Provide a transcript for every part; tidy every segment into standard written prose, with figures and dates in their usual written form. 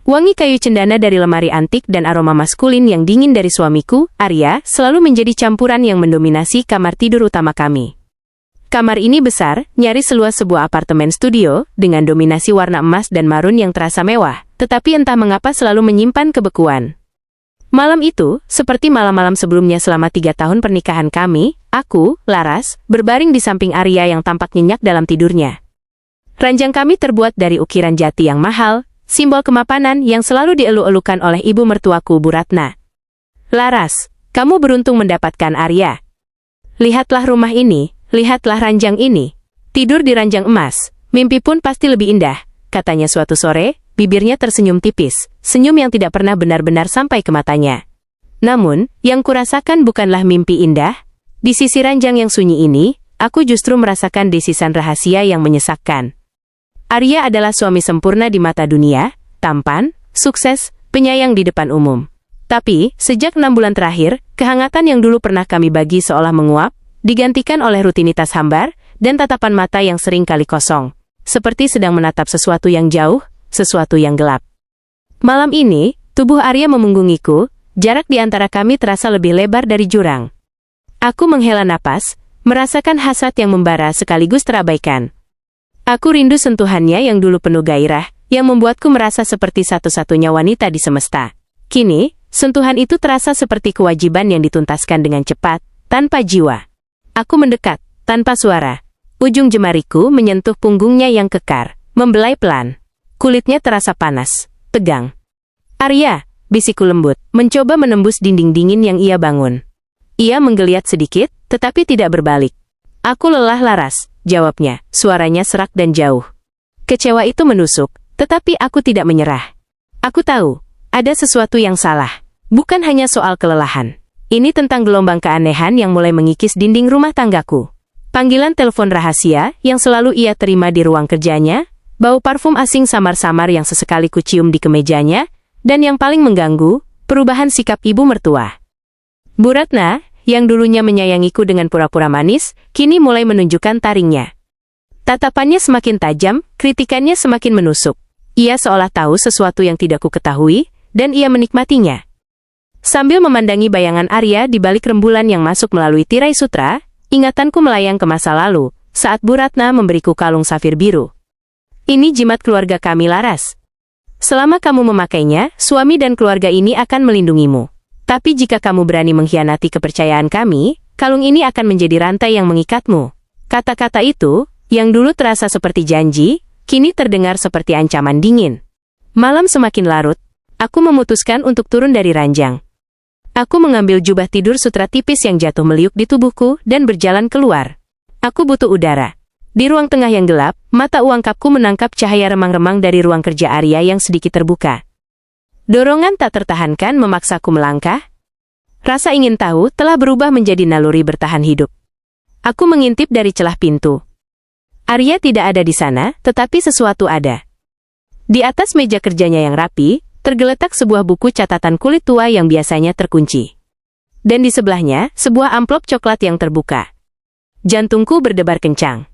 Wangi kayu cendana dari lemari antik dan aroma maskulin yang dingin dari suamiku, Arya, selalu menjadi campuran yang mendominasi kamar tidur utama kami. Kamar ini besar, nyaris seluas sebuah apartemen studio, dengan dominasi warna emas dan marun yang terasa mewah, tetapi entah mengapa selalu menyimpan kebekuan. Malam itu, seperti malam-malam sebelumnya selama 3 tahun pernikahan kami, aku, Laras, berbaring di samping Arya yang tampak nyenyak dalam tidurnya. Ranjang kami terbuat dari ukiran jati yang mahal, simbol kemapanan yang selalu dielu-elukan oleh ibu mertuaku Bu Ratna. Laras, kamu beruntung mendapatkan Arya. Lihatlah rumah ini, lihatlah ranjang ini. Tidur di ranjang emas, mimpi pun pasti lebih indah, katanya suatu sore, bibirnya tersenyum tipis, senyum yang tidak pernah benar-benar sampai ke matanya. Namun, yang kurasakan bukanlah mimpi indah. Di sisi ranjang yang sunyi ini, aku justru merasakan desisan rahasia yang menyesakkan. Arya adalah suami sempurna di mata dunia, tampan, sukses, penyayang di depan umum. Tapi, sejak 6 bulan terakhir, kehangatan yang dulu pernah kami bagi seolah menguap, digantikan oleh rutinitas hambar, dan tatapan mata yang sering kali kosong. Seperti sedang menatap sesuatu yang jauh, sesuatu yang gelap. Malam ini, tubuh Arya memunggungiku, jarak di antara kami terasa lebih lebar dari jurang. Aku menghela napas, merasakan hasrat yang membara sekaligus terabaikan. Aku rindu sentuhannya yang dulu penuh gairah, yang membuatku merasa seperti satu-satunya wanita di semesta. Kini, sentuhan itu terasa seperti kewajiban yang dituntaskan dengan cepat, tanpa jiwa. Aku mendekat, tanpa suara. Ujung jemariku menyentuh punggungnya yang kekar, membelai pelan. Kulitnya terasa panas, tegang. Arya, bisikku lembut, mencoba menembus dinding dingin yang ia bangun. Ia menggeliat sedikit, tetapi tidak berbalik. Aku lelah Laras, jawabnya, suaranya serak dan jauh. Kecewa itu menusuk, tetapi aku tidak menyerah. Aku tahu, ada sesuatu yang salah. Bukan hanya soal kelelahan. Ini tentang gelombang keanehan yang mulai mengikis dinding rumah tanggaku. Panggilan telepon rahasia yang selalu ia terima di ruang kerjanya, bau parfum asing samar-samar yang sesekali kucium di kemejanya, dan yang paling mengganggu, perubahan sikap ibu mertua. Bu Ratna, yang dulunya menyayangiku dengan pura-pura manis, kini mulai menunjukkan taringnya. Tatapannya semakin tajam, kritikannya semakin menusuk. Ia seolah tahu sesuatu yang tidak ku ketahui, dan ia menikmatinya. Sambil memandangi bayangan Arya di balik rembulan yang masuk melalui tirai sutra, ingatanku melayang ke masa lalu, saat Bu Ratna memberiku kalung safir biru. Ini jimat keluarga kami Laras. Selama kamu memakainya, suami dan keluarga ini akan melindungimu. Tapi jika kamu berani mengkhianati kepercayaan kami, kalung ini akan menjadi rantai yang mengikatmu. Kata-kata itu, yang dulu terasa seperti janji, kini terdengar seperti ancaman dingin. Malam semakin larut, aku memutuskan untuk turun dari ranjang. Aku mengambil jubah tidur sutra tipis yang jatuh meliuk di tubuhku dan berjalan keluar. Aku butuh udara. Di ruang tengah yang gelap, mata uangkapku menangkap cahaya remang-remang dari ruang kerja Arya yang sedikit terbuka. Dorongan tak tertahankan memaksaku melangkah. Rasa ingin tahu telah berubah menjadi naluri bertahan hidup. Aku mengintip dari celah pintu. Arya tidak ada di sana, tetapi sesuatu ada. Di atas meja kerjanya yang rapi, tergeletak sebuah buku catatan kulit tua yang biasanya terkunci. Dan di sebelahnya, sebuah amplop coklat yang terbuka. Jantungku berdebar kencang.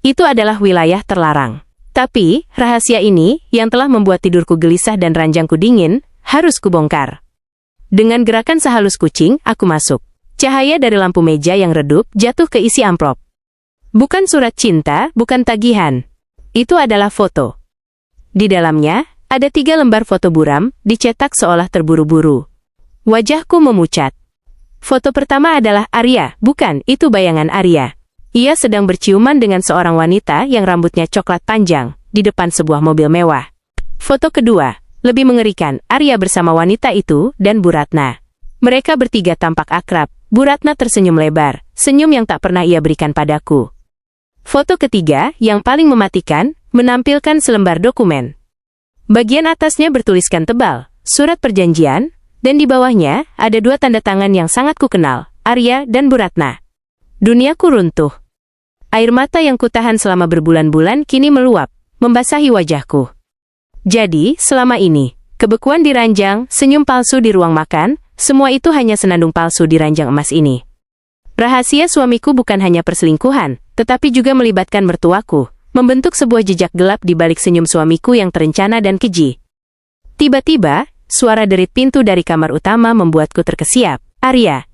Itu adalah wilayah terlarang. Tapi, rahasia ini, yang telah membuat tidurku gelisah dan ranjangku dingin, harus kubongkar. Dengan gerakan sehalus kucing, aku masuk. Cahaya dari lampu meja yang redup jatuh ke isi amplop. Bukan surat cinta, bukan tagihan. Itu adalah foto. Di dalamnya, ada 3 lembar foto buram, dicetak seolah terburu-buru. Wajahku memucat. Foto pertama adalah Arya, bukan, itu bayangan Arya. Ia sedang berciuman dengan seorang wanita yang rambutnya coklat panjang, di depan sebuah mobil mewah. Foto kedua, lebih mengerikan, Arya bersama wanita itu dan Bu Ratna. Mereka bertiga tampak akrab, Bu Ratna tersenyum lebar, senyum yang tak pernah ia berikan padaku. Foto ketiga, yang paling mematikan, menampilkan selembar dokumen. Bagian atasnya bertuliskan tebal, surat perjanjian, dan di bawahnya, ada 2 tanda tangan yang sangat kukenal, Arya dan Bu Ratna. Duniaku runtuh. Air mata yang kutahan selama berbulan-bulan kini meluap, membasahi wajahku. Jadi, selama ini, kebekuan di ranjang, senyum palsu di ruang makan, semua itu hanya senandung palsu di ranjang emas ini. Rahasia suamiku bukan hanya perselingkuhan, tetapi juga melibatkan mertuaku, membentuk sebuah jejak gelap di balik senyum suamiku yang terencana dan keji. Tiba-tiba, suara derit pintu dari kamar utama membuatku terkesiap. Arya.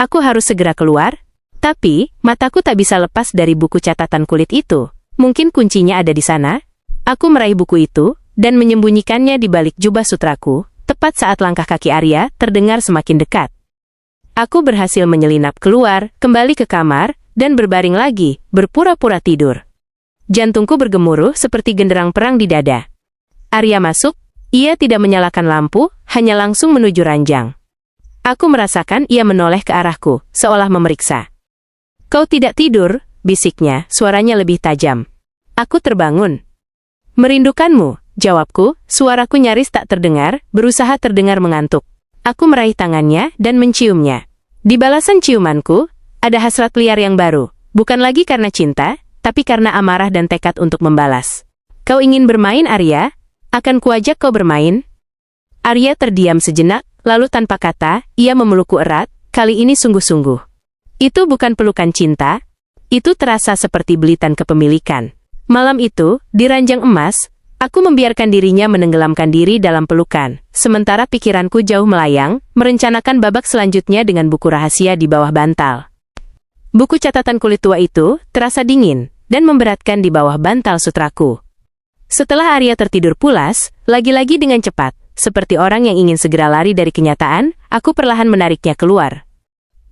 Aku harus segera keluar. Tapi, mataku tak bisa lepas dari buku catatan kulit itu. Mungkin kuncinya ada di sana. Aku meraih buku itu, dan menyembunyikannya di balik jubah sutraku, tepat saat langkah kaki Arya terdengar semakin dekat. Aku berhasil menyelinap keluar, kembali ke kamar, dan berbaring lagi, berpura-pura tidur. Jantungku bergemuruh seperti genderang perang di dada. Arya masuk. Ia tidak menyalakan lampu, hanya langsung menuju ranjang. Aku merasakan ia menoleh ke arahku, seolah memeriksa. "Kau tidak tidur?" bisiknya, suaranya lebih tajam. Aku terbangun. "Merindukanmu," jawabku, suaraku nyaris tak terdengar, berusaha terdengar mengantuk. Aku meraih tangannya dan menciumnya. Di balasan ciumanku, ada hasrat liar yang baru, bukan lagi karena cinta, tapi karena amarah dan tekad untuk membalas. "Kau ingin bermain, Arya? Akan kuajak kau bermain." Arya terdiam sejenak, lalu tanpa kata, ia memelukku erat, kali ini sungguh-sungguh. Itu bukan pelukan cinta, itu terasa seperti belitan kepemilikan. Malam itu, di ranjang emas, aku membiarkan dirinya menenggelamkan diri dalam pelukan, sementara pikiranku jauh melayang, merencanakan babak selanjutnya dengan buku rahasia di bawah bantal. Buku catatan kulit tua itu terasa dingin, dan memberatkan di bawah bantal sutraku. Setelah Arya tertidur pulas, lagi-lagi dengan cepat, seperti orang yang ingin segera lari dari kenyataan, aku perlahan menariknya keluar.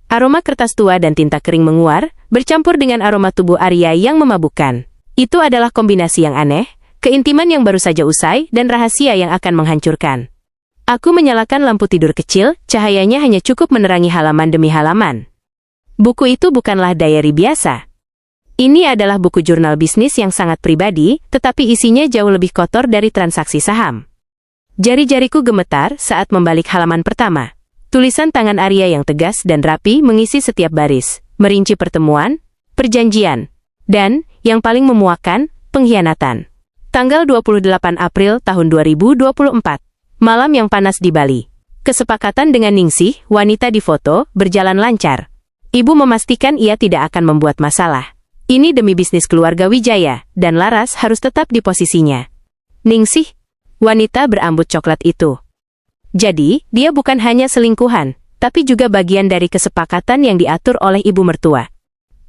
Aroma kertas tua dan tinta kering menguar, bercampur dengan aroma tubuh Arya yang memabukkan. Itu adalah kombinasi yang aneh, keintiman yang baru saja usai, dan rahasia yang akan menghancurkan. Aku menyalakan lampu tidur kecil, cahayanya hanya cukup menerangi halaman demi halaman. Buku itu bukanlah diary biasa. Ini adalah buku jurnal bisnis yang sangat pribadi, tetapi isinya jauh lebih kotor dari transaksi saham. Jari-jariku gemetar saat membalik halaman pertama. Tulisan tangan Arya yang tegas dan rapi mengisi setiap baris, merinci pertemuan, perjanjian, dan, yang paling memuakkan, pengkhianatan. Tanggal 28 April tahun 2024. Malam yang panas di Bali. Kesepakatan dengan Ningsih, wanita di foto, berjalan lancar. Ibu memastikan ia tidak akan membuat masalah. Ini demi bisnis keluarga Wijaya, dan Laras harus tetap di posisinya. Ningsih, wanita berambut coklat itu. Jadi, dia bukan hanya selingkuhan, tapi juga bagian dari kesepakatan yang diatur oleh ibu mertua.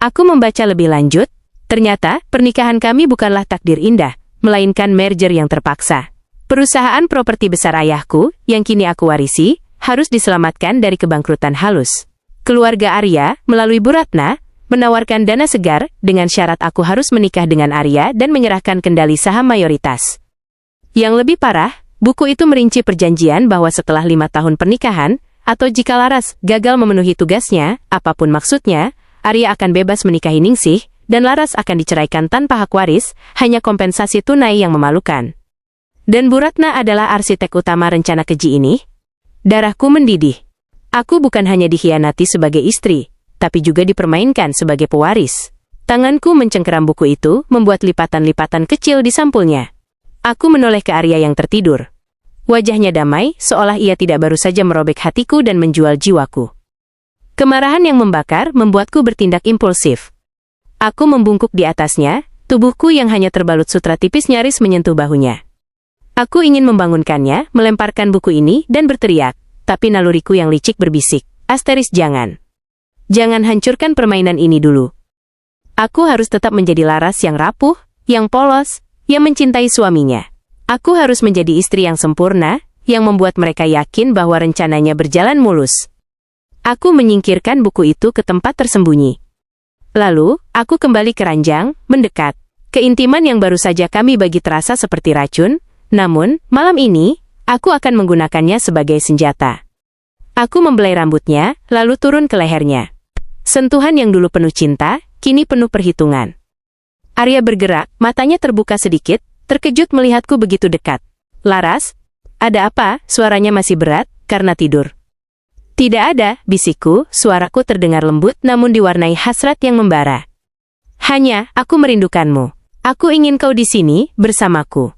Aku membaca lebih lanjut, ternyata pernikahan kami bukanlah takdir indah, melainkan merger yang terpaksa. Perusahaan properti besar ayahku, yang kini aku warisi, harus diselamatkan dari kebangkrutan halus. Keluarga Arya, melalui Bu Ratna, menawarkan dana segar, dengan syarat aku harus menikah dengan Arya dan menyerahkan kendali saham mayoritas. Yang lebih parah, buku itu merinci perjanjian bahwa setelah 5 tahun pernikahan, atau jika Laras gagal memenuhi tugasnya, apapun maksudnya, Arya akan bebas menikahi Ningsih, dan Laras akan diceraikan tanpa hak waris, hanya kompensasi tunai yang memalukan. Dan Bu Ratna adalah arsitek utama rencana keji ini. Darahku mendidih. Aku bukan hanya dikhianati sebagai istri, tapi juga dipermainkan sebagai pewaris. Tanganku mencengkeram buku itu, membuat lipatan-lipatan kecil di sampulnya. Aku menoleh ke Arya yang tertidur. Wajahnya damai, seolah ia tidak baru saja merobek hatiku dan menjual jiwaku. Kemarahan yang membakar membuatku bertindak impulsif. Aku membungkuk di atasnya, tubuhku yang hanya terbalut sutra tipis nyaris menyentuh bahunya. Aku ingin membangunkannya, melemparkan buku ini, dan berteriak, tapi naluriku yang licik berbisik, "Asteris jangan. Jangan hancurkan permainan ini dulu. Aku harus tetap menjadi Laras yang rapuh, yang polos, yang mencintai suaminya. Aku harus menjadi istri yang sempurna, yang membuat mereka yakin bahwa rencananya berjalan mulus." Aku menyingkirkan buku itu ke tempat tersembunyi. Lalu, aku kembali ke ranjang, mendekat. Keintiman yang baru saja kami bagi terasa seperti racun, namun, malam ini, aku akan menggunakannya sebagai senjata. Aku membelai rambutnya, lalu turun ke lehernya. Sentuhan yang dulu penuh cinta, kini penuh perhitungan. Arya bergerak, matanya terbuka sedikit, terkejut melihatku begitu dekat. "Laras, ada apa?" Suaranya masih berat, karena tidur. "Tidak ada," bisikku, suaraku terdengar lembut namun diwarnai hasrat yang membara. "Hanya, aku merindukanmu. Aku ingin kau di sini, bersamaku.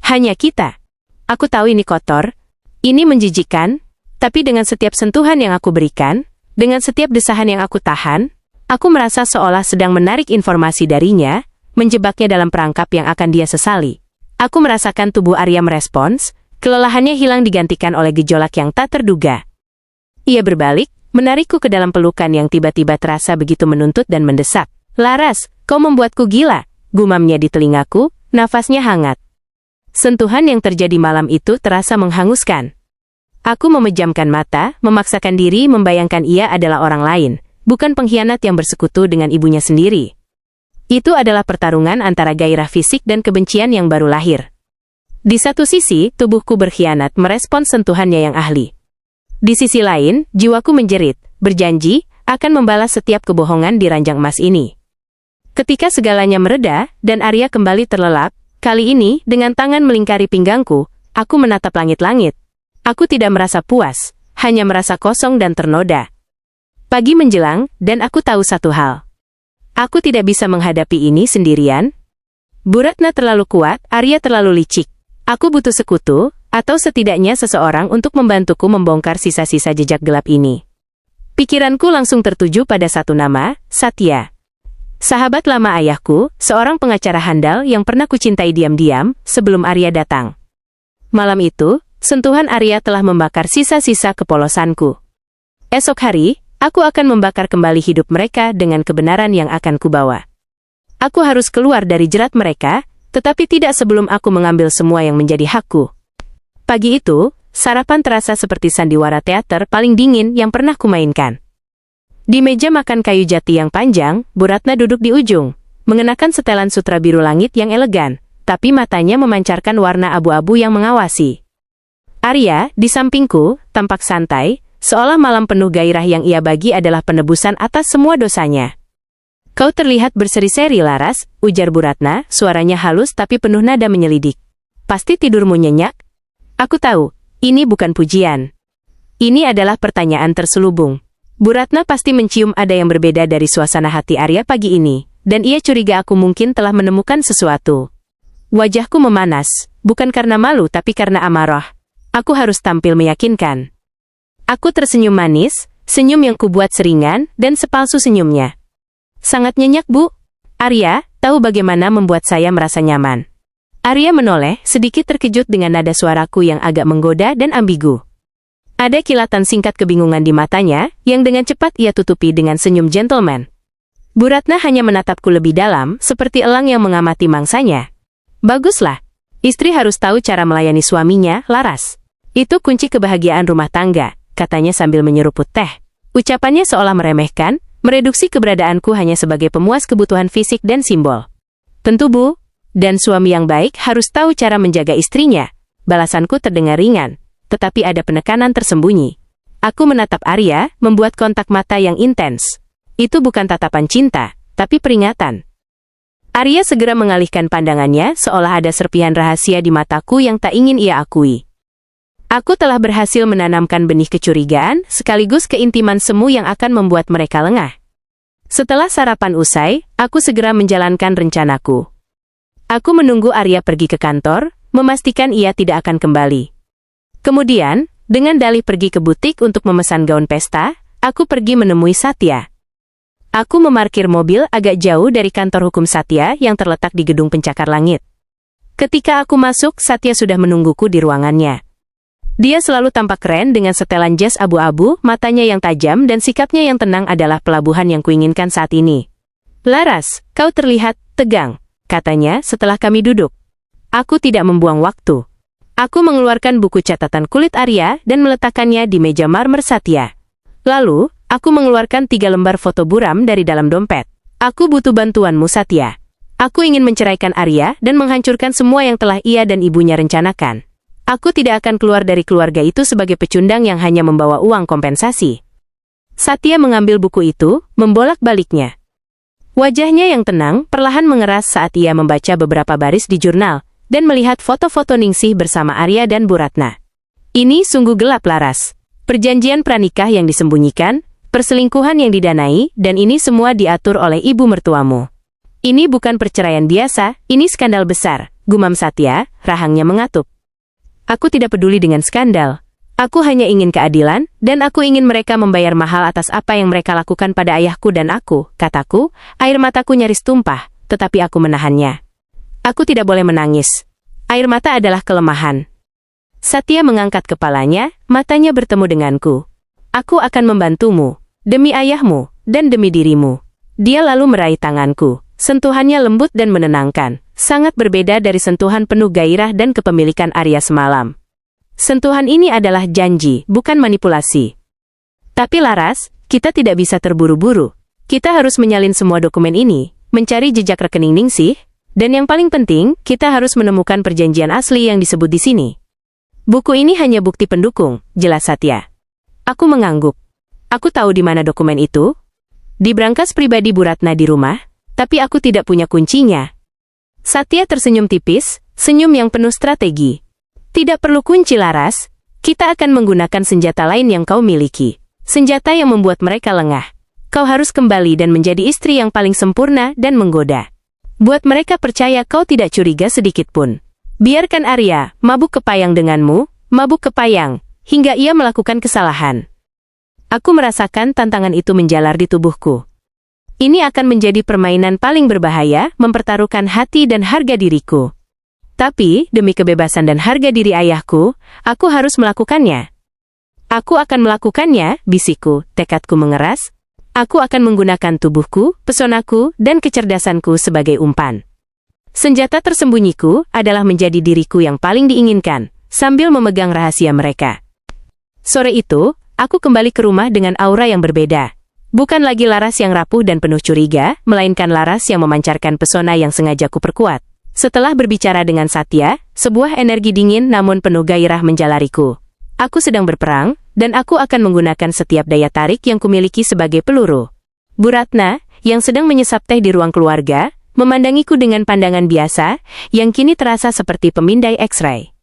Hanya kita. Aku tahu ini kotor, ini menjijikkan, tapi dengan setiap sentuhan yang aku berikan, dengan setiap desahan yang aku tahan, aku merasa seolah sedang menarik informasi darinya, menjebaknya dalam perangkap yang akan dia sesali. Aku merasakan tubuh Arya merespons, kelelahannya hilang digantikan oleh gejolak yang tak terduga. Ia berbalik, menarikku ke dalam pelukan yang tiba-tiba terasa begitu menuntut dan mendesak. "Laras, kau membuatku gila," gumamnya di telingaku, nafasnya hangat. Sentuhan yang terjadi malam itu terasa menghanguskan. Aku memejamkan mata, memaksakan diri membayangkan ia adalah orang lain, bukan pengkhianat yang bersekutu dengan ibunya sendiri. Itu adalah pertarungan antara gairah fisik dan kebencian yang baru lahir. Di satu sisi, tubuhku berkhianat merespons sentuhannya yang ahli. Di sisi lain, jiwaku menjerit, berjanji, akan membalas setiap kebohongan di ranjang emas ini. Ketika segalanya mereda, dan Arya kembali terlelap, kali ini, dengan tangan melingkari pinggangku, aku menatap langit-langit. Aku tidak merasa puas, hanya merasa kosong dan ternoda. Pagi menjelang, dan aku tahu satu hal. Aku tidak bisa menghadapi ini sendirian. Bu Ratna terlalu kuat, Arya terlalu licik. Aku butuh sekutu, atau setidaknya seseorang untuk membantuku membongkar sisa-sisa jejak gelap ini. Pikiranku langsung tertuju pada satu nama, Satya. Sahabat lama ayahku, seorang pengacara handal yang pernah kucintai diam-diam sebelum Arya datang. Malam itu, sentuhan Arya telah membakar sisa-sisa kepolosanku. Esok hari, aku akan membakar kembali hidup mereka dengan kebenaran yang akan kubawa. Aku harus keluar dari jerat mereka, tetapi tidak sebelum aku mengambil semua yang menjadi hakku. Pagi itu, sarapan terasa seperti sandiwara teater paling dingin yang pernah kumainkan. Di meja makan kayu jati yang panjang, Bu Ratna duduk di ujung, mengenakan setelan sutra biru langit yang elegan, tapi matanya memancarkan warna abu-abu yang mengawasi. Arya, di sampingku, tampak santai, seolah malam penuh gairah yang ia bagi adalah penebusan atas semua dosanya. "Kau terlihat berseri-seri, Laras," ujar Bu Ratna, suaranya halus tapi penuh nada menyelidik. "Pasti tidurmu nyenyak?" Aku tahu, ini bukan pujian. Ini adalah pertanyaan terselubung. Bu Ratna pasti mencium ada yang berbeda dari suasana hati Arya pagi ini, dan ia curiga aku mungkin telah menemukan sesuatu. Wajahku memanas, bukan karena malu tapi karena amarah. Aku harus tampil meyakinkan. Aku tersenyum manis, senyum yang kubuat seringan, dan sepalsu senyumnya. "Sangat nyenyak, Bu. Arya, tahu bagaimana membuat saya merasa nyaman." Arya menoleh, sedikit terkejut dengan nada suaraku yang agak menggoda dan ambigu. Ada kilatan singkat kebingungan di matanya, yang dengan cepat ia tutupi dengan senyum gentleman. Bu Ratna hanya menatapku lebih dalam, seperti elang yang mengamati mangsanya. "Baguslah. Istri harus tahu cara melayani suaminya, Laras. Itu kunci kebahagiaan rumah tangga," katanya sambil menyeruput teh. Ucapannya seolah meremehkan, mereduksi keberadaanku hanya sebagai pemuas kebutuhan fisik dan simbol. "Tentu, Bu. Dan suami yang baik harus tahu cara menjaga istrinya." Balasanku terdengar ringan, tetapi ada penekanan tersembunyi. Aku menatap Arya, membuat kontak mata yang intens. Itu bukan tatapan cinta, tapi peringatan. Arya segera mengalihkan pandangannya, seolah ada serpihan rahasia di mataku yang tak ingin ia akui. Aku telah berhasil menanamkan benih kecurigaan, sekaligus keintiman semu yang akan membuat mereka lengah. Setelah sarapan usai, aku segera menjalankan rencanaku. Aku menunggu Arya pergi ke kantor, memastikan ia tidak akan kembali. Kemudian, dengan dalih pergi ke butik untuk memesan gaun pesta, aku pergi menemui Satya. Aku memarkir mobil agak jauh dari kantor hukum Satya yang terletak di gedung pencakar langit. Ketika aku masuk, Satya sudah menungguku di ruangannya. Dia selalu tampak keren dengan setelan jas abu-abu, matanya yang tajam dan sikapnya yang tenang adalah pelabuhan yang kuinginkan saat ini. "Laras, kau terlihat tegang," katanya setelah kami duduk. Aku tidak membuang waktu. Aku mengeluarkan buku catatan kulit Arya dan meletakkannya di meja marmer Satya. Lalu, aku mengeluarkan 3 lembar foto buram dari dalam dompet. "Aku butuh bantuanmu, Satya. Aku ingin menceraikan Arya dan menghancurkan semua yang telah ia dan ibunya rencanakan. Aku tidak akan keluar dari keluarga itu sebagai pecundang yang hanya membawa uang kompensasi." Satya mengambil buku itu, membolak-baliknya. Wajahnya yang tenang perlahan mengeras saat ia membaca beberapa baris di jurnal, dan melihat foto-foto Ningsih bersama Arya dan Bu Ratna. "Ini sungguh gelap, Laras. Perjanjian pranikah yang disembunyikan, perselingkuhan yang didanai, dan ini semua diatur oleh ibu mertuamu. Ini bukan perceraian biasa, ini skandal besar," gumam Satya, rahangnya mengatup. "Aku tidak peduli dengan skandal. Aku hanya ingin keadilan, dan aku ingin mereka membayar mahal atas apa yang mereka lakukan pada ayahku dan aku," kataku, air mataku nyaris tumpah, tetapi aku menahannya. Aku tidak boleh menangis. Air mata adalah kelemahan. Satya mengangkat kepalanya, matanya bertemu denganku. Aku akan membantumu, demi ayahmu, dan demi dirimu. Dia lalu meraih tanganku. Sentuhannya lembut dan menenangkan, sangat berbeda dari sentuhan penuh gairah dan kepemilikan Arya semalam. Sentuhan ini adalah janji, bukan manipulasi. Tapi Laras, kita tidak bisa terburu-buru. Kita harus menyalin semua dokumen ini, mencari jejak rekening Ningsih, dan yang paling penting, kita harus menemukan perjanjian asli yang disebut di sini. Buku ini hanya bukti pendukung, jelas Satya. Aku mengangguk. Aku tahu di mana dokumen itu. Di brankas pribadi Bu Ratna di rumah, tapi aku tidak punya kuncinya. Satya tersenyum tipis, senyum yang penuh strategi. Tidak perlu kunci Laras, kita akan menggunakan senjata lain yang kau miliki. Senjata yang membuat mereka lengah. Kau harus kembali dan menjadi istri yang paling sempurna dan menggoda. Buat mereka percaya kau tidak curiga sedikit pun. Biarkan Arya mabuk kepayang denganmu, mabuk kepayang, hingga ia melakukan kesalahan. Aku merasakan tantangan itu menjalar di tubuhku. Ini akan menjadi permainan paling berbahaya, mempertaruhkan hati dan harga diriku. Tapi, demi kebebasan dan harga diri ayahku, aku harus melakukannya. Aku akan melakukannya, bisikku, tekadku mengeras. Aku akan menggunakan tubuhku, pesonaku, dan kecerdasanku sebagai umpan. Senjata tersembunyiku adalah menjadi diriku yang paling diinginkan, sambil memegang rahasia mereka. Sore itu, aku kembali ke rumah dengan aura yang berbeda. Bukan lagi Laras yang rapuh dan penuh curiga, melainkan Laras yang memancarkan pesona yang sengaja kuperkuat. Setelah berbicara dengan Satya, sebuah energi dingin namun penuh gairah menjalariku. Aku sedang berperang, dan aku akan menggunakan setiap daya tarik yang kumiliki sebagai peluru. Bu Ratna, yang sedang menyesap teh di ruang keluarga, memandangiku dengan pandangan biasa, yang kini terasa seperti pemindai X-ray.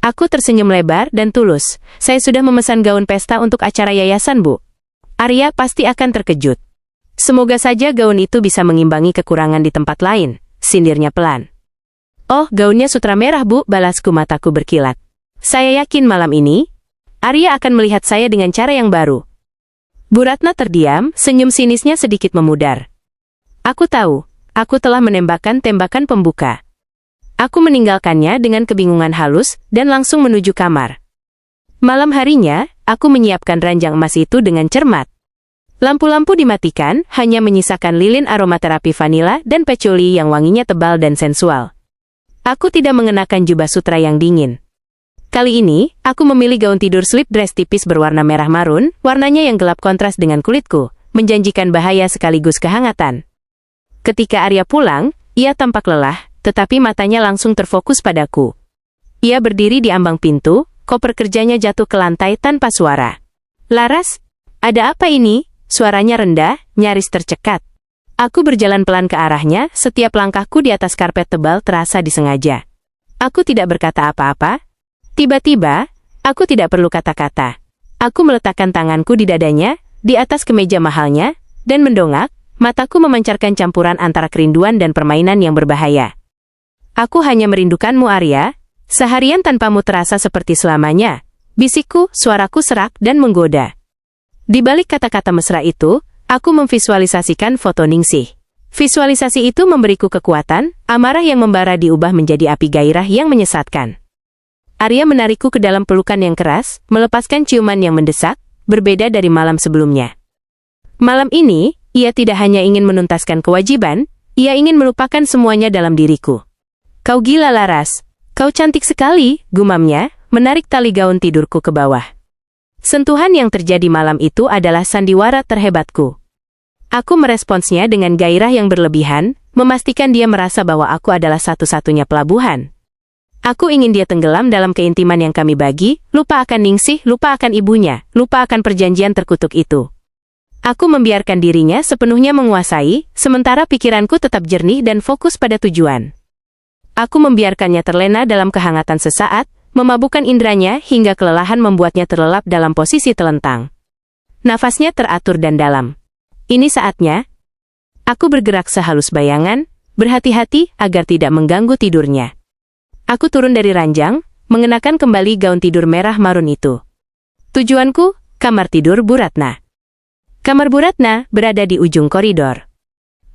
Aku tersenyum lebar dan tulus. Saya sudah memesan gaun pesta untuk acara yayasan, Bu. Arya pasti akan terkejut. Semoga saja gaun itu bisa mengimbangi kekurangan di tempat lain, sindirnya pelan. Oh, gaunnya sutra merah, Bu, balasku mataku berkilat. Saya yakin malam ini, Arya akan melihat saya dengan cara yang baru. Bu Ratna terdiam, senyum sinisnya sedikit memudar. Aku tahu. Aku telah menembakkan tembakan pembuka. Aku meninggalkannya dengan kebingungan halus dan langsung menuju kamar. Malam harinya, aku menyiapkan ranjang emas itu dengan cermat. Lampu-lampu dimatikan, hanya menyisakan lilin aromaterapi vanila dan patchouli yang wanginya tebal dan sensual. Aku tidak mengenakan jubah sutra yang dingin. Kali ini, aku memilih gaun tidur slip dress tipis berwarna merah marun, warnanya yang gelap kontras dengan kulitku, menjanjikan bahaya sekaligus kehangatan. Ketika Arya pulang, ia tampak lelah, tetapi matanya langsung terfokus padaku. Ia berdiri di ambang pintu, koper kerjanya jatuh ke lantai tanpa suara. Laras, ada apa ini? Suaranya rendah, nyaris tercekat. Aku berjalan pelan ke arahnya, setiap langkahku di atas karpet tebal terasa disengaja. Aku tidak berkata apa-apa. Tiba-tiba, aku tidak perlu kata-kata. Aku meletakkan tanganku di dadanya, di atas kemeja mahalnya, dan mendongak. Mataku memancarkan campuran antara kerinduan dan permainan yang berbahaya. Aku hanya merindukanmu, Arya. Seharian tanpamu terasa seperti selamanya. Bisikku, suaraku serak dan menggoda. Di balik kata-kata mesra itu, aku memvisualisasikan foto Ningsih. Visualisasi itu memberiku kekuatan, amarah yang membara diubah menjadi api gairah yang menyesatkan. Arya menarikku ke dalam pelukan yang keras, melepaskan ciuman yang mendesak, berbeda dari malam sebelumnya. Malam ini, ia tidak hanya ingin menuntaskan kewajiban, ia ingin melupakan semuanya dalam diriku. Kau gila, Laras. Kau cantik sekali, gumamnya, menarik tali gaun tidurku ke bawah. Sentuhan yang terjadi malam itu adalah sandiwara terhebatku. Aku meresponsnya dengan gairah yang berlebihan, memastikan dia merasa bahwa aku adalah satu-satunya pelabuhan. Aku ingin dia tenggelam dalam keintiman yang kami bagi, lupa akan Ningsih, lupa akan ibunya, lupa akan perjanjian terkutuk itu. Aku membiarkan dirinya sepenuhnya menguasai, sementara pikiranku tetap jernih dan fokus pada tujuan. Aku membiarkannya terlena dalam kehangatan sesaat, memabukkan indranya hingga kelelahan membuatnya terlelap dalam posisi telentang. Nafasnya teratur dan dalam. Ini saatnya. Aku bergerak sehalus bayangan, berhati-hati agar tidak mengganggu tidurnya. Aku turun dari ranjang, mengenakan kembali gaun tidur merah marun itu. Tujuanku, kamar tidur Bu Ratna. Kamar Bu Ratna berada di ujung koridor.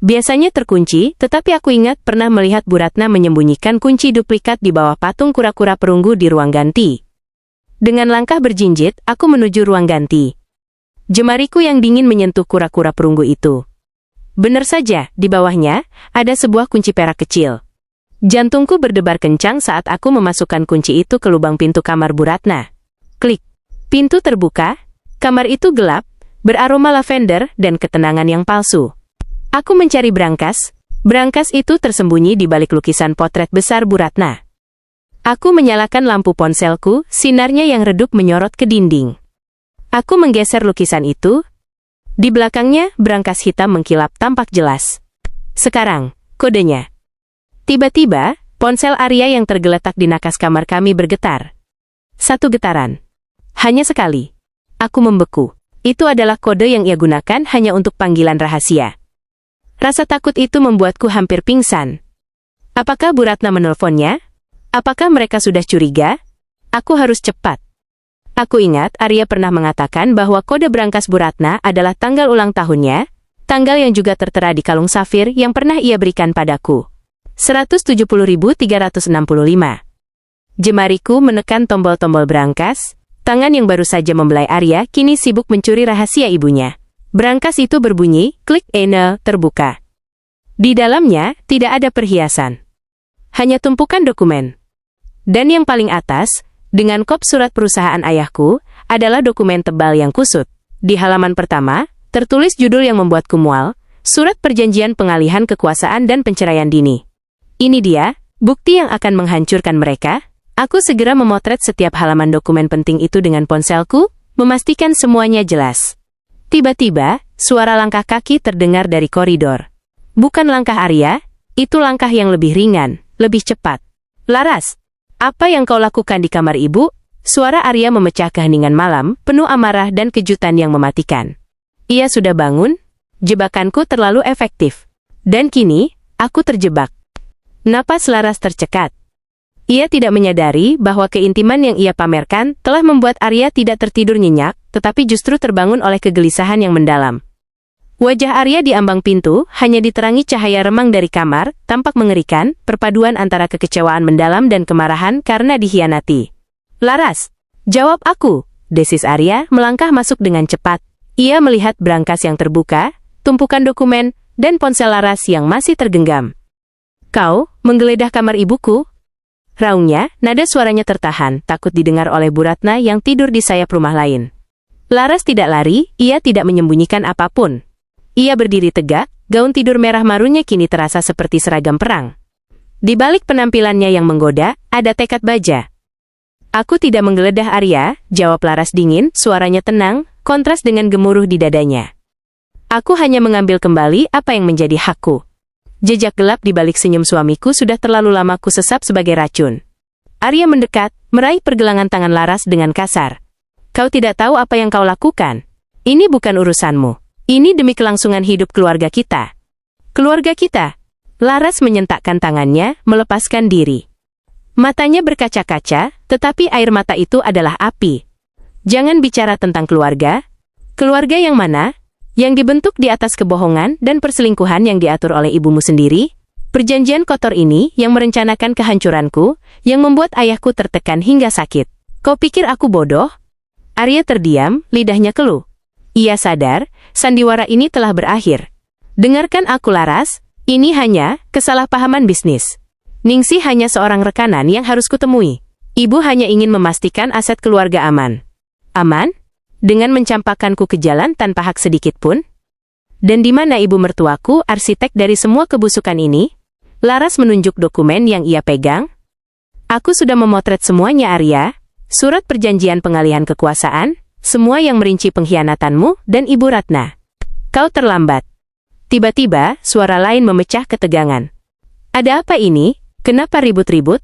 Biasanya terkunci, tetapi aku ingat pernah melihat Bu Ratna menyembunyikan kunci duplikat di bawah patung kura-kura perunggu di ruang ganti. Dengan langkah berjinjit, aku menuju ruang ganti. Jemariku yang dingin menyentuh kura-kura perunggu itu. Benar saja, di bawahnya, ada sebuah kunci perak kecil. Jantungku berdebar kencang saat aku memasukkan kunci itu ke lubang pintu kamar Bu Ratna. Klik. Pintu terbuka. Kamar itu gelap, beraroma lavender dan ketenangan yang palsu. Aku mencari brankas. Brankas itu tersembunyi di balik lukisan potret besar Bu Ratna. Aku menyalakan lampu ponselku, sinarnya yang redup menyorot ke dinding. Aku menggeser lukisan itu. Di belakangnya, brankas hitam mengkilap tampak jelas. Sekarang, kodenya. Tiba-tiba, ponsel Arya yang tergeletak di nakas kamar kami bergetar. Satu getaran. Hanya sekali. Aku membeku. Itu adalah kode yang ia gunakan hanya untuk panggilan rahasia. Rasa takut itu membuatku hampir pingsan. Apakah Bu Ratna menelponnya? Apakah mereka sudah curiga? Aku harus cepat. Aku ingat Arya pernah mengatakan bahwa kode brankas Bu Ratna adalah tanggal ulang tahunnya, tanggal yang juga tertera di kalung safir yang pernah ia berikan padaku. 170.365. Jemariku menekan tombol-tombol brankas, tangan yang baru saja membelai Arya kini sibuk mencuri rahasia ibunya. Brankas itu berbunyi, klik ene, terbuka. Di dalamnya, tidak ada perhiasan. Hanya tumpukan dokumen. Dan yang paling atas, dengan kop surat perusahaan ayahku, adalah dokumen tebal yang kusut. Di halaman pertama, tertulis judul yang membuatku mual, Surat Perjanjian Pengalihan Kekuasaan dan Penceraian Dini. Ini dia, bukti yang akan menghancurkan mereka. Aku segera memotret setiap halaman dokumen penting itu dengan ponselku, memastikan semuanya jelas. Tiba-tiba, suara langkah kaki terdengar dari koridor. Bukan langkah Arya, itu langkah yang lebih ringan, lebih cepat. Laras! Apa yang kau lakukan di kamar ibu? Suara Arya memecah keheningan malam, penuh amarah dan kejutan yang mematikan. Ia sudah bangun? Jebakanku terlalu efektif. Dan kini, aku terjebak. Napas Laras tercekat. Ia tidak menyadari bahwa keintiman yang ia pamerkan telah membuat Arya tidak tertidur nyenyak, tetapi justru terbangun oleh kegelisahan yang mendalam. Wajah Arya di ambang pintu hanya diterangi cahaya remang dari kamar, tampak mengerikan, perpaduan antara kekecewaan mendalam dan kemarahan karena dikhianati. Laras, jawab aku, desis Arya melangkah masuk dengan cepat. Ia melihat brankas yang terbuka, tumpukan dokumen, dan ponsel Laras yang masih tergenggam. Kau, menggeledah kamar ibuku? Raungnya, nada suaranya tertahan, takut didengar oleh Bu Ratna yang tidur di sayap rumah lain. Laras tidak lari, ia tidak menyembunyikan apapun. Ia berdiri tegak, gaun tidur merah marunnya kini terasa seperti seragam perang. Di balik penampilannya yang menggoda, ada tekad baja. Aku tidak menggeledah Arya, jawab Laras dingin, suaranya tenang, kontras dengan gemuruh di dadanya. Aku hanya mengambil kembali apa yang menjadi hakku. Jejak gelap di balik senyum suamiku sudah terlalu lama ku sesap sebagai racun. Arya mendekat, meraih pergelangan tangan Laras dengan kasar. Kau tidak tahu apa yang kau lakukan. Ini bukan urusanmu. Ini demi kelangsungan hidup keluarga kita. Keluarga kita. Laras menyentakkan tangannya, melepaskan diri. Matanya berkaca-kaca, tetapi air mata itu adalah api. Jangan bicara tentang keluarga. Keluarga yang mana? Yang dibentuk di atas kebohongan dan perselingkuhan yang diatur oleh ibumu sendiri? Perjanjian kotor ini yang merencanakan kehancuranku, yang membuat ayahku tertekan hingga sakit. Kau pikir aku bodoh? Arya terdiam, lidahnya keluh. Ia sadar, sandiwara ini telah berakhir. Dengarkan aku Laras, ini hanya kesalahpahaman bisnis. Ningsih hanya seorang rekanan yang harus kutemui. Ibu hanya ingin memastikan aset keluarga aman. Aman? Dengan mencampakkanku ke jalan tanpa hak sedikit pun? Dan di mana ibu mertuaku, arsitek dari semua kebusukan ini? Laras menunjuk dokumen yang ia pegang. Aku sudah memotret semuanya Arya, surat perjanjian pengalihan kekuasaan, semua yang merinci pengkhianatanmu dan Ibu Ratna. Kau terlambat. Tiba-tiba, suara lain memecah ketegangan. Ada apa ini? Kenapa ribut-ribut?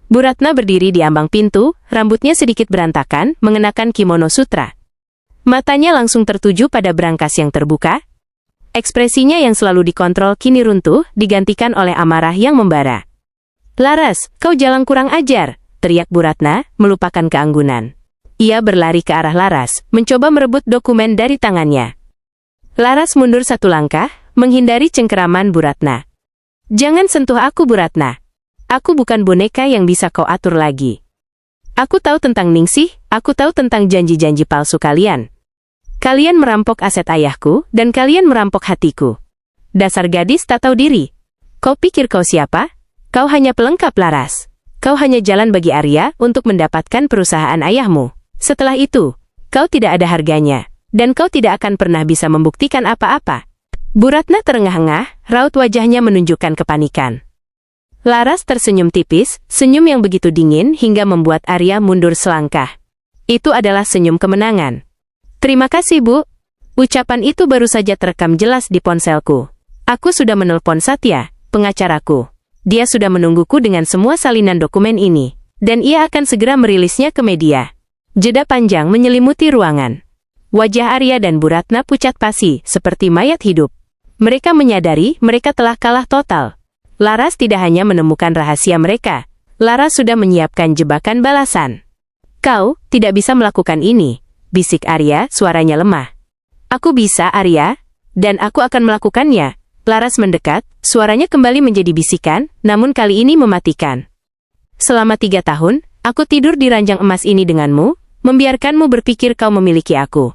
Bu Ratna berdiri di ambang pintu, rambutnya sedikit berantakan, mengenakan kimono sutra. Matanya langsung tertuju pada brankas yang terbuka. Ekspresinya yang selalu dikontrol kini runtuh, digantikan oleh amarah yang membara. Laras, kau jalan kurang ajar, teriak Bu Ratna, melupakan keanggunan. Ia berlari ke arah Laras, mencoba merebut dokumen dari tangannya. Laras mundur satu langkah, menghindari cengkeraman Bu Ratna. Jangan sentuh aku Bu Ratna. Aku bukan boneka yang bisa kau atur lagi. Aku tahu tentang Ningsih, aku tahu tentang janji-janji palsu kalian. Kalian merampok aset ayahku, dan kalian merampok hatiku. Dasar gadis tak tahu diri. Kau pikir kau siapa? Kau hanya pelengkap Laras. Kau hanya jalan bagi Arya untuk mendapatkan perusahaan ayahmu. Setelah itu, kau tidak ada harganya, dan kau tidak akan pernah bisa membuktikan apa-apa. Bu Ratna terengah-engah, raut wajahnya menunjukkan kepanikan. Laras tersenyum tipis, senyum yang begitu dingin hingga membuat Arya mundur selangkah. Itu adalah senyum kemenangan. Terima kasih, Bu. Ucapan itu baru saja terekam jelas di ponselku. Aku sudah menelpon Satya, pengacaraku. Dia sudah menungguku dengan semua salinan dokumen ini, dan ia akan segera merilisnya ke media. Jeda panjang menyelimuti ruangan. Wajah Arya dan Bu Ratna pucat pasi, seperti mayat hidup. Mereka menyadari mereka telah kalah total. Laras tidak hanya menemukan rahasia mereka, Laras sudah menyiapkan jebakan balasan. Kau tidak bisa melakukan ini, bisik Arya, suaranya lemah. Aku bisa, Arya, dan aku akan melakukannya. Laras mendekat, suaranya kembali menjadi bisikan, namun kali ini mematikan. Selama 3 tahun, aku tidur di ranjang emas ini denganmu, membiarkanmu berpikir kau memiliki aku.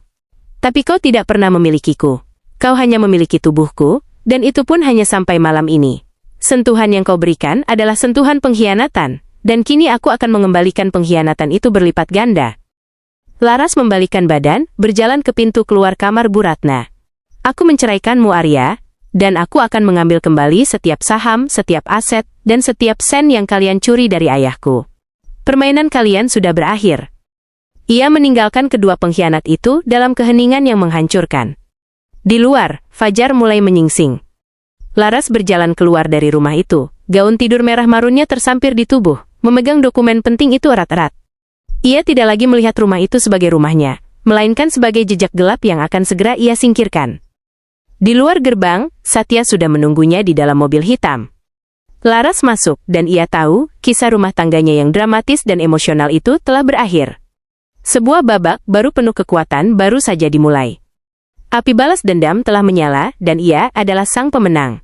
Tapi kau tidak pernah memilikiku. Kau hanya memiliki tubuhku, dan itu pun hanya sampai malam ini. Sentuhan yang kau berikan adalah sentuhan pengkhianatan, dan kini aku akan mengembalikan pengkhianatan itu berlipat ganda. Laras membalikkan badan, berjalan ke pintu keluar kamar Bu Ratna. Aku menceraikanmu, Arya, dan aku akan mengambil kembali setiap saham, setiap aset, dan setiap sen yang kalian curi dari ayahku. Permainan kalian sudah berakhir. Ia meninggalkan kedua pengkhianat itu dalam keheningan yang menghancurkan. Di luar, fajar mulai menyingsing. Laras berjalan keluar dari rumah itu. Gaun tidur merah marunnya tersampir di tubuh, memegang dokumen penting itu erat-erat. Ia tidak lagi melihat rumah itu sebagai rumahnya, melainkan sebagai jejak gelap yang akan segera ia singkirkan. Di luar gerbang, Satya sudah menunggunya di dalam mobil hitam. Laras masuk, dan ia tahu, kisah rumah tangganya yang dramatis dan emosional itu telah berakhir. Sebuah babak baru penuh kekuatan baru saja dimulai. Api balas dendam telah menyala, dan ia adalah sang pemenang.